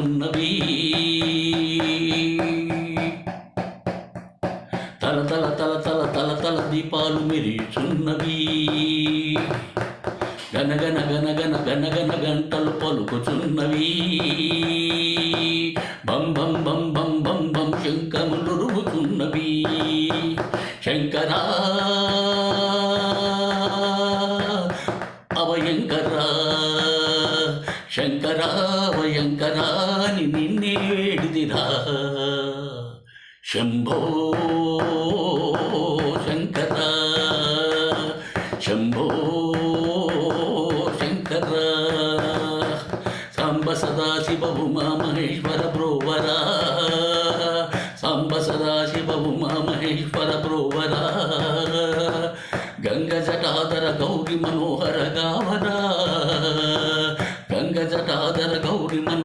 పలుకుచున్నవి. తల తల తల తల తల తల దీపాలు మెరియుచున్నవి. గనగన గనగన గనగన గంటలు పలుకుచున్నవి. బం బం బం బం బం బం శంఖములురుగుతున్నవి. శంకరా అభయంకరా శంకరా అభయంకరా అని నిన్నే వేడిదిరా. శంభో శంకర శంభో శంకర. సాంబ సదాశివ ఉమా మహేశ్వర బ్రోవరా. సాంబ సదాశివ ఉమా మహేశ్వర బ్రోవరా. గంగ జటాధర గౌరి మనోహర గావరా. గంగ జటాధర